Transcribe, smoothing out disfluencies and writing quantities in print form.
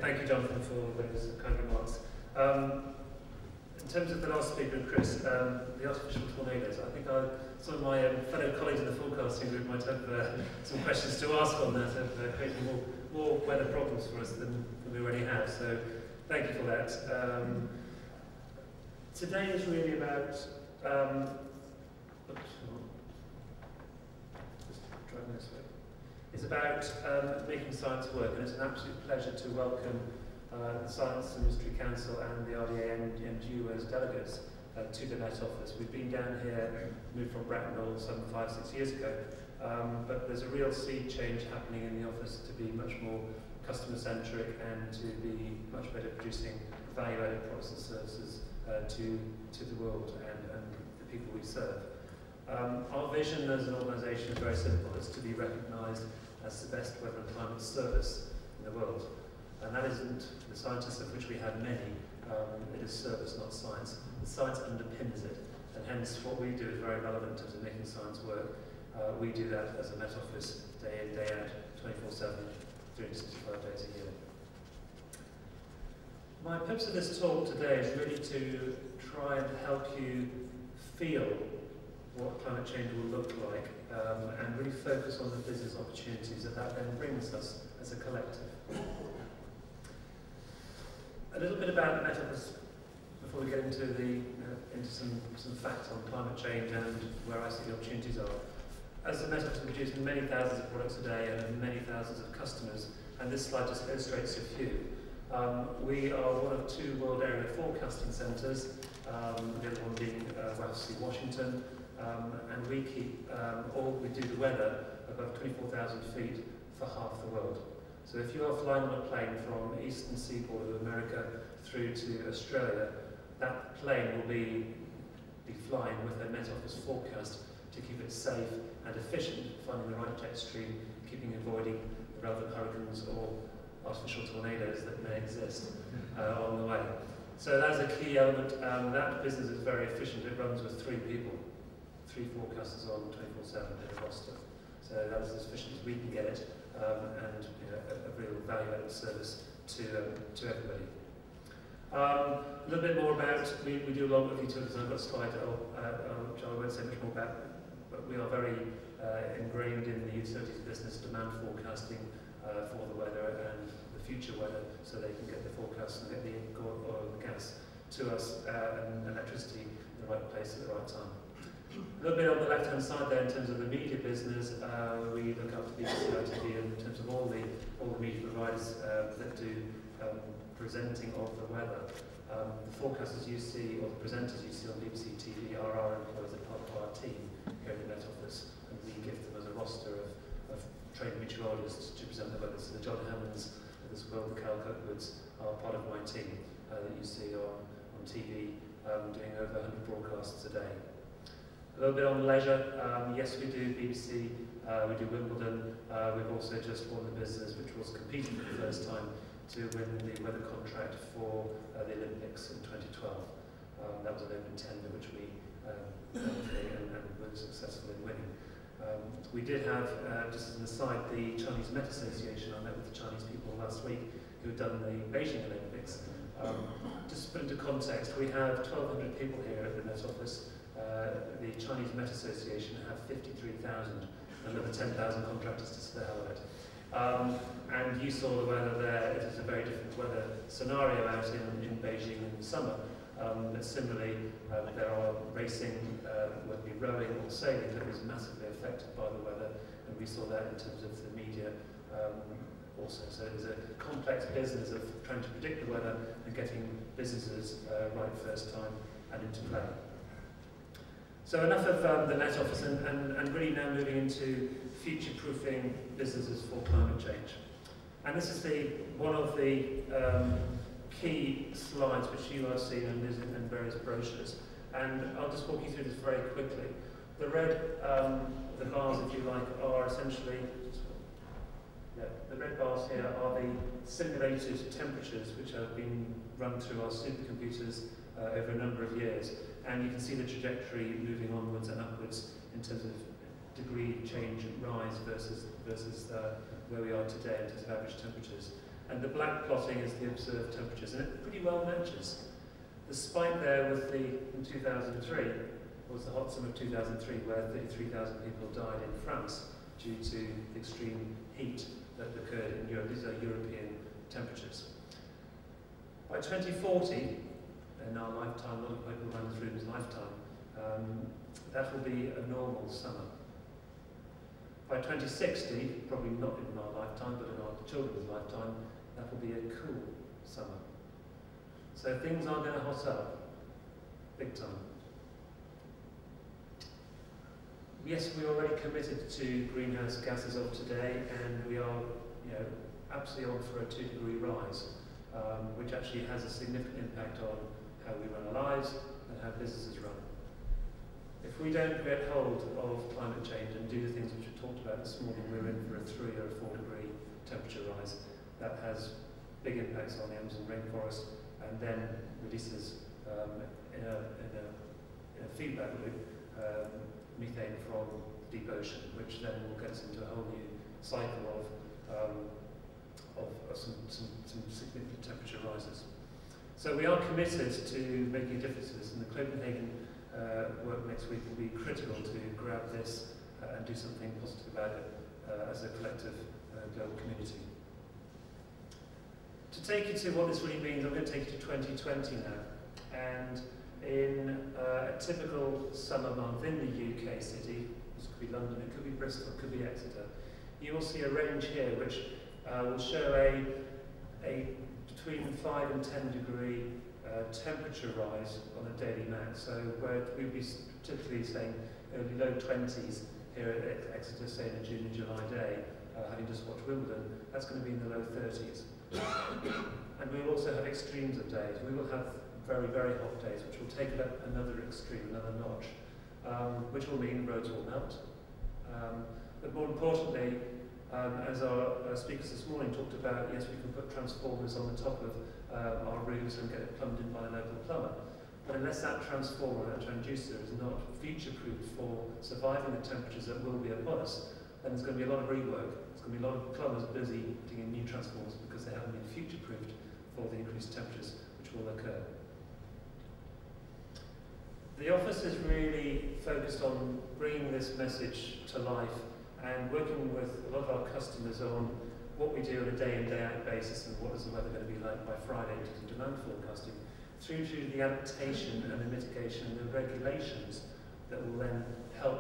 thank you, Jonathan, for those kind remarks. In terms of the last speaker, Chris, the artificial tornadoes, I think some of my fellow colleagues in the forecasting group might have some questions to ask on that, of creating more weather problems for us than we already have. So thank you for that. Today is really about just driving this way. It's about making science work, and it's an absolute pleasure to welcome the Science Industry Council and the RDA and you as delegates to the Met Office. We've been down here, moved from Bracknell some 5-6 years ago, but there's a real sea change happening in the office to be much more customer-centric and to be much better producing value-added products and services to the world and the people we serve. Our vision as an organisation is very simple. It's to be recognised as the best weather and climate service in the world. And that isn't the scientists, of which we have many. It is service, not science. The science underpins it, and hence what we do is very relevant in terms of making science work. We do that as a Met Office, day in, day out, 24/7, 365 days a year. My purpose of this talk today is really to try and help you feel what climate change will look like, and really focus on the business opportunities that then brings us as a collective. A little bit about the Met Office before we get into some facts on climate change and where I see the opportunities are. As the Met Office produces many thousands of products a day and many thousands of customers, and this slide just illustrates a few. We are one of 2 world area forecasting centres, the other one being Washington, and we keep we do the weather above 24,000 feet for half the world. So if you are flying on a plane from eastern seaboard of America through to Australia, that plane will be flying with a Met Office forecast to keep it safe and efficient, finding the right jet stream, avoiding the relevant hurricanes or artificial tornadoes that may exist on the way. So that's a key element. That business is very efficient. It runs with 3 people, 3 forecasters on 24/7 in a roster. So that is as efficient as we can get it, and a real value-added service to everybody. A little bit more about, we do a lot with utilities. I've got a slide which I won't say much more about, but we are very ingrained in the utilities business, demand forecasting for the weather and the future weather, so they can get the forecasts and get the oil and gas to us and electricity in the right place at the right time. A little bit on the left-hand side there in terms of the media business, we look after BBC ITV in terms of all the media providers that do presenting of the weather. The forecasters you see, or the presenters you see on BBC TV are our employees, as part of our team here in the Met Office, and we give them as a roster of trained meteorologists to present the weather. So the John Hammonds of this world, the Cal Cookwoods, are part of my team that you see on TV, doing over 100 broadcasts a day. A little bit on leisure, yes we do BBC, we do Wimbledon, we've also just won the business which was competing for the first time to win the weather contract for the Olympics in 2012. That was an open tender which we and were successful in winning. We did have, just as an aside, the Chinese Met Association. I met with the Chinese people last week who had done the Beijing Olympics. Just to put into context, we have 1,200 people here at the Met Office. The Chinese Met Association have 53,000, another 10,000 contractors to the hell of it. And you saw the weather there. It is a very different weather scenario out in Beijing in the summer. But similarly, there are racing, whether it be rowing or sailing, that is massively affected by the weather, and we saw that in terms of the media also. So it is a complex business of trying to predict the weather and getting businesses right first time and into play. So enough of the Met Office, and really now moving into future-proofing businesses for climate change. And this is one of the key slides which you have seen in various brochures. And I'll just walk you through this very quickly. The red, the bars, if you like, are essentially, the red bars here are the simulated temperatures which have been run through our supercomputers over a number of years. And you can see the trajectory moving onwards and upwards in terms of degree change and rise versus where we are today in terms of average temperatures. And the black plotting is the observed temperatures, and it pretty well matches. The spike there with in 2003 was the hot summer of 2003, where 33,000 people died in France due to the extreme heat that occurred in Europe. These are European temperatures. By 2040, in our lifetime, a lot of people around this room's lifetime, that will be a normal summer. By 2060, probably not in our lifetime, but in our children's lifetime, that will be a cool summer. So things are going to hot up, big time. Yes, we're already committed to greenhouse gases of today, and we are, absolutely on for a 2-degree rise, which actually has a significant impact on how we run our lives and how businesses run. If we don't get hold of climate change and do the things which we talked about this morning, we're in for a 3 or a 4-degree temperature rise. That has big impacts on the Amazon rainforest, and then releases in a feedback loop methane from the deep ocean, which then will get us into a whole new cycle of some significant temperature rises. So we are committed to making a difference to this, and the Copenhagen work next week will be critical to grab this and do something positive about it as a collective global community. To take you to what this really means, I'm going to take you to 2020 now. And in a typical summer month in the UK city, this could be London, it could be Bristol, it could be Exeter, you will see a range here which will show a between 5 and 10 degree temperature rise on a daily max. So where we'd be typically saying early low 20s here at Exeter, say in a June and July day, having just watched Wimbledon, that's going to be in the low 30s. And we will also have extremes of days. We will have very, very hot days, which will take it up another extreme, another notch, which will mean roads will melt. But more importantly, as our speakers this morning talked about, yes, we can put transformers on the top of our roofs and get it plumbed in by the local plumber. But unless that transformer, that transducer, is not future-proofed for surviving the temperatures that will be upon us, then there's going to be a lot of rework. There's going to be a lot of plumbers busy putting in new transformers because they haven't been future-proofed for the increased temperatures which will occur. The office is really focused on bringing this message to life and working with a lot of our customers on what we do on a day-in, day-out basis and what is the weather going to be like by Friday in terms of demand forecasting, through to the adaptation and the mitigation and the regulations that will then help